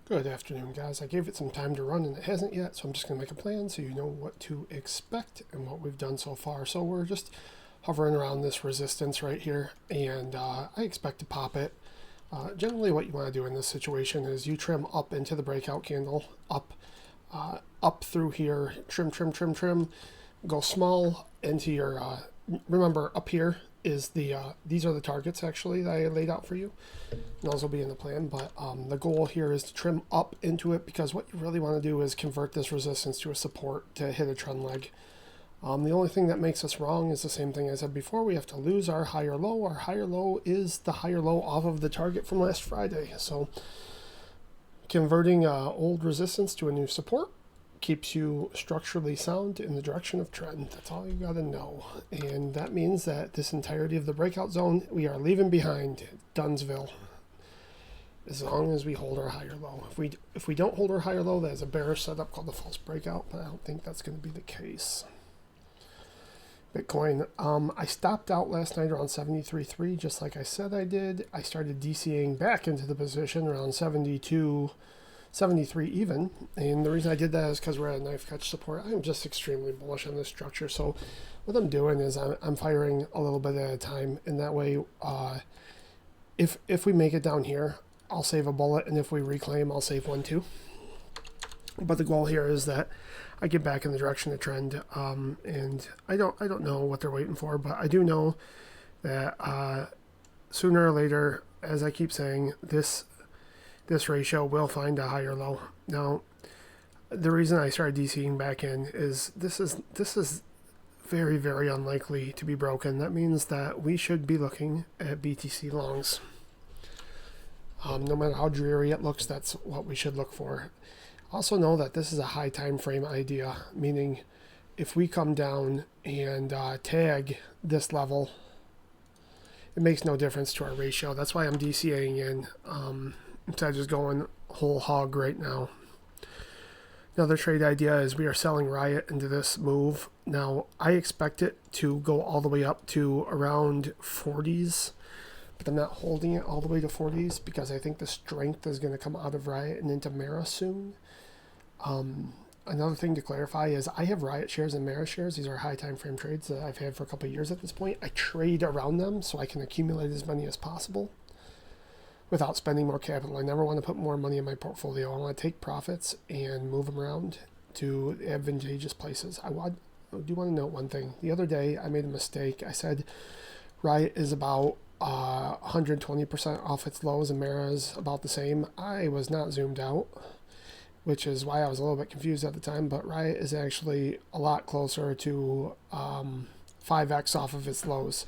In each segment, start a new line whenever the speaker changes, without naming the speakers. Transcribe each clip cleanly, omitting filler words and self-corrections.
Good afternoon, guys. I gave it some time to run and it hasn't yet, so I'm just going to make a plan so you know what to expect and what we've done so far. So we're just hovering around this resistance right here, and I expect to pop it. Generally what you want to do in this situation is you trim up into the breakout candle, up through here, trim, go small into your, remember up here is the, these are the targets actually that I laid out for you. And those will be in the plan, but the goal here is to trim up into it, because what you really want to do is convert this resistance to a support to hit a trend leg. The only thing that makes us wrong is the same thing I said before. We have to lose our higher low. Our higher low is the higher low off of the target from last Friday. So converting old resistance to a new support keeps you structurally sound in the direction of trend. That's all you got to know. And that means that this entirety of the breakout zone, we are leaving behind Dunsville, as long as we hold our higher low. If we don't hold our higher low, that is a bearish setup called the false breakout, but I don't think that's going to be the case. Bitcoin, I stopped out last night around 73.3, just like I said I did. I started DCing back into the position around 72, 73 even, and the reason I did that is because we're at a knife catch support. I'm just extremely bullish on this structure, so what I'm doing is I'm firing a little bit at a time, and that way if we make it down here, I'll save a bullet, and if we reclaim, I'll save one too. But the goal here is that I get back in the direction of trend, and I don't know what they're waiting for, but I do know that sooner or later, as I keep saying, this ratio will find a higher low. Now, the reason I started DCing back in is this is very, very unlikely to be broken. That means that we should be looking at BTC longs. No matter how dreary it looks, that's what we should look for. Also know that this is a high time frame idea, meaning if we come down and tag this level, it makes no difference to our ratio. That's why I'm DCAing in instead of just going whole hog right now. Another trade idea is we are selling RIOT into this move. Now, I expect it to go all the way up to around 40s, but I'm not holding it all the way to 40s because I think the strength is going to come out of RIOT and into Mara soon. Another thing to clarify is I have RIOT shares and Mara shares. These are high time frame trades that I've had for a couple of years at this point. I trade around them so I can accumulate as many as possible without spending more capital. I never want to put more money in my portfolio. I want to take profits and move them around to advantageous places. I do want to note one thing. The other day I made a mistake. I said RIOT is about 120% off its lows and Mara is about the same. I was not zoomed out, which is why I was a little bit confused at the time, but RIOT is actually a lot closer to 5x off of its lows.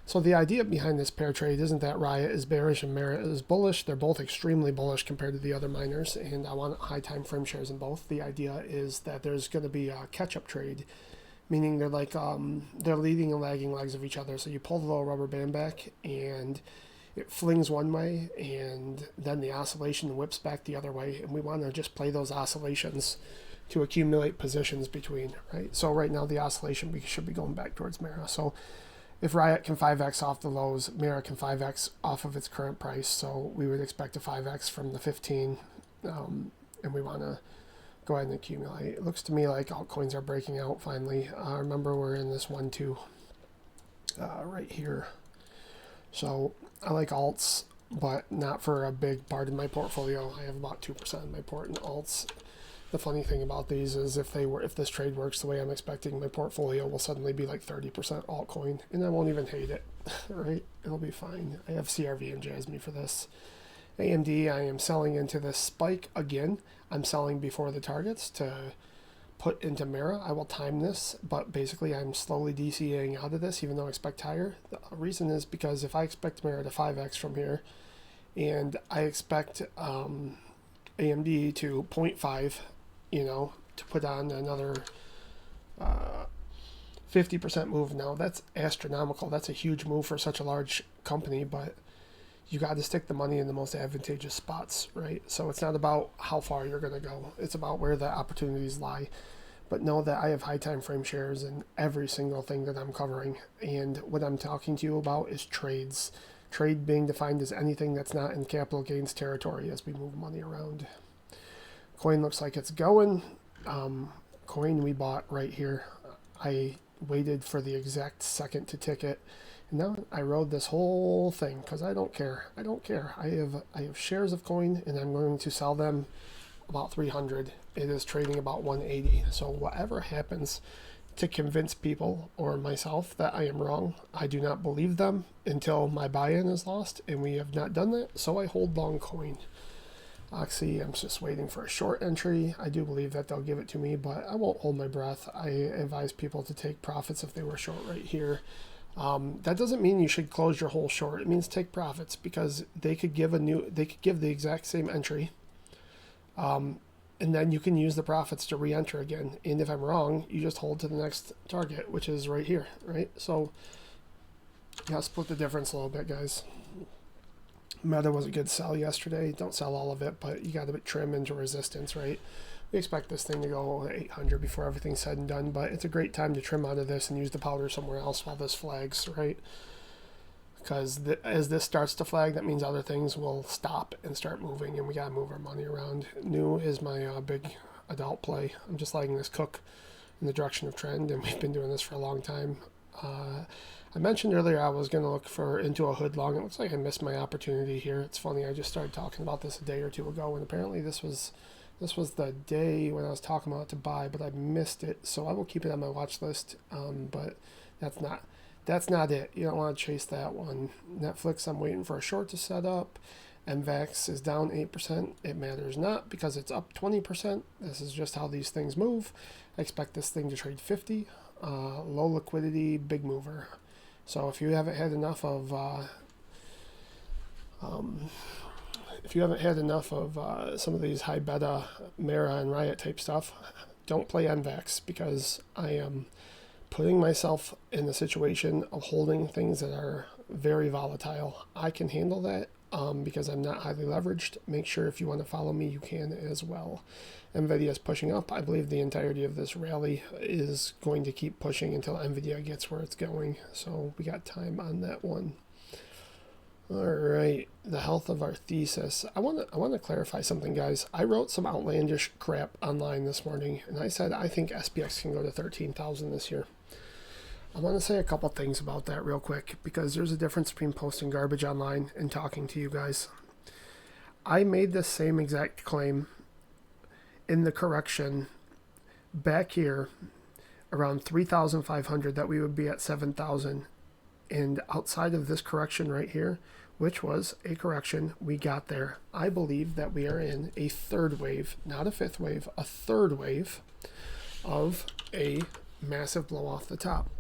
So the idea behind this pair trade isn't that RIOT is bearish and Mara is bullish. They're both extremely bullish compared to the other miners, and I want high time frame shares in both. The idea is that there's going to be a catch-up trade, meaning they're like they're leading and lagging legs of each other. So you pull the little rubber band back and it flings one way, and then the oscillation whips back the other way, and we want to just play those oscillations to accumulate positions between, right? So right now the oscillation, we should be going back towards Mara. So if RIOT can 5x off the lows, Mara can 5x off of its current price, so we would expect a 5x from the 15, and we want to go ahead and accumulate. It looks to me like altcoins are breaking out finally. Remember, we're in this 1-2 right here. So I like alts, but not for a big part of my portfolio. I have about 2% of my port in alts. The funny thing about these is if this trade works the way I'm expecting, my portfolio will suddenly be like 30% altcoin, and I won't even hate it, right? It'll be fine. I have CRV and Jasmine for this. AMD, I am selling into this spike again. I'm selling before the targets to put into Mara. I will time this, but basically I'm slowly DCAing out of this, even though I expect higher. The reason is because if I expect Mara to 5x from here, and I expect AMD to 0.5, to put on another 50% move. Now that's astronomical. That's a huge move for such a large company, but you got to stick the money in the most advantageous spots, right? So it's not about how far you're going to go. It's about where the opportunities lie. But know that I have high time frame shares in every single thing that I'm covering. And what I'm talking to you about is trades. Trade being defined as anything that's not in capital gains territory as we move money around. Coin looks like it's going. Coin we bought right here. I waited for the exact second to tick it. And now I rode this whole thing because I don't care. I don't care. I have shares of coin and I'm going to sell them about 300. It is trading about 180. So whatever happens to convince people or myself that I am wrong, I do not believe them until my buy-in is lost, and we have not done that. So I hold long coin. Oxy, I'm just waiting for a short entry. I do believe that they'll give it to me, but I won't hold my breath. I advise people to take profits if they were short right here. That doesn't mean you should close your whole short. It means take profits because they could give the exact same entry, and then you can use the profits to re-enter again. And if I'm wrong, you just hold to the next target, which is right here, right? So you gotta split the difference a little bit, guys. Meta was a good sell yesterday. Don't sell all of it, but you got to trim into resistance, right? We expect this thing to go 800 before everything's said and done, but it's a great time to trim out of this and use the powder somewhere else while this flags, right? Because as this starts to flag, that means other things will stop and start moving, and we got to move our money around. New is my big adult play. I'm just letting this cook in the direction of trend, and we've been doing this for a long time. I mentioned earlier I was going to look into a hood long. It looks like I missed my opportunity here. It's funny, I just started talking about this a day or two ago, and apparently this was the day when I was talking about it to buy, but I missed it, so I will keep it on my watch list. But that's not it. You don't want to chase that one. Netflix, I'm waiting for a short to set up. MVAX is down 8%. It matters not because it's up 20%. This is just how these things move. I expect this thing to trade 50. Low liquidity, big mover. So if you haven't had enough of some of these high beta Mara and RIOT type stuff, don't play NVAX because I am putting myself in the situation of holding things that are very volatile. I can handle that because I'm not highly leveraged. Make sure if you want to follow me, you can as well. NVIDIA is pushing up. I believe the entirety of this rally is going to keep pushing until NVIDIA gets where it's going. So we got time on that one. All right, the health of our thesis. I want to clarify something, guys. I wrote some outlandish crap online this morning, and I said I think SPX can go to 13,000 this year. I want to say a couple things about that real quick because there's a difference between posting garbage online and talking to you guys. I made the same exact claim in the correction back here around 3,500 that we would be at 7,000, and outside of this correction right here, which was a correction, we got there. I believe that we are in a third wave, not a fifth wave, a third wave of a massive blow off the top.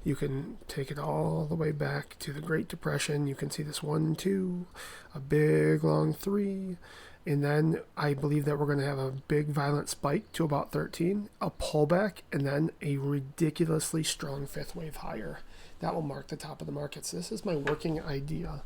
You can take it all the way back to the Great Depression. You can see this 1, 2, a big long 3, and then I believe that we're going to have a big violent spike to about 13, a pullback, and then a ridiculously strong fifth wave higher. That will mark the top of the markets. This is my working idea.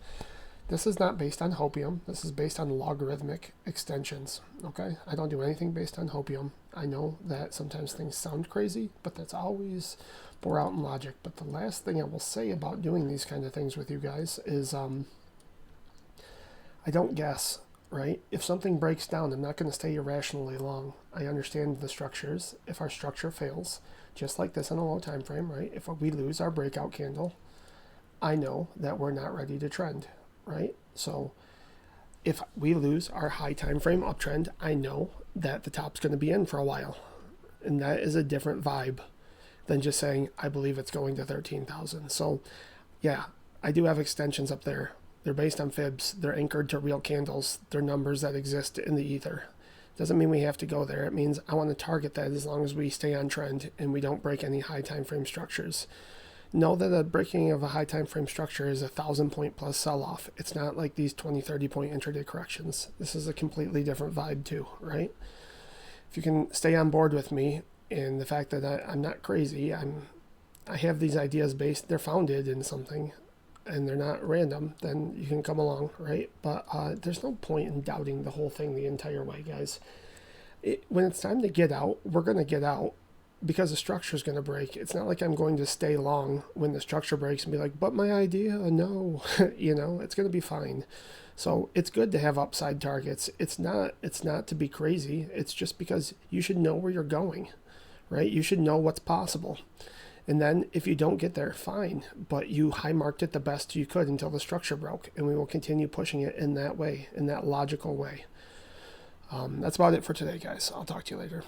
This is not based on hopium. This is based on logarithmic extensions, okay? I don't do anything based on hopium. I know that sometimes things sound crazy, but that's always bore out in logic. But the last thing I will say about doing these kind of things with you guys is I don't guess, right? If something breaks down, I'm not going to stay irrationally long. I understand the structures. If our structure fails, just like this on a low time frame, right? If we lose our breakout candle, I know that we're not ready to trend, right? So if we lose our high time frame uptrend, I know that the top's going to be in for a while. And that is a different vibe than just saying, I believe it's going to 13,000. So yeah, I do have extensions up there. They're based on fibs. They're anchored to real candles. They're numbers that exist in the ether. Doesn't mean we have to go there. It means I want to target that as long as we stay on trend and we don't break any high time frame structures. Know that a breaking of a high time frame structure is 1,000 point plus sell-off. It's not like these 20, 30 point intraday corrections. This is a completely different vibe too, right? If you can stay on board with me and the fact that I'm not crazy, I have these ideas they're founded in something and they're not random, then you can come along, right? But there's no point in doubting the whole thing the entire way, guys. When it's time to get out, we're going to get out. because the structure is going to break. It's not like I'm going to stay long when the structure breaks and be like, but my idea, no. You know, it's going to be fine. So it's good to have upside targets. It's not to be crazy. It's just because you should know where you're going, right? You should know what's possible. And then if you don't get there, fine. But you high marked it the best you could until the structure broke. And we will continue pushing it in that way, in that logical way. That's about it for today, guys. I'll talk to you later.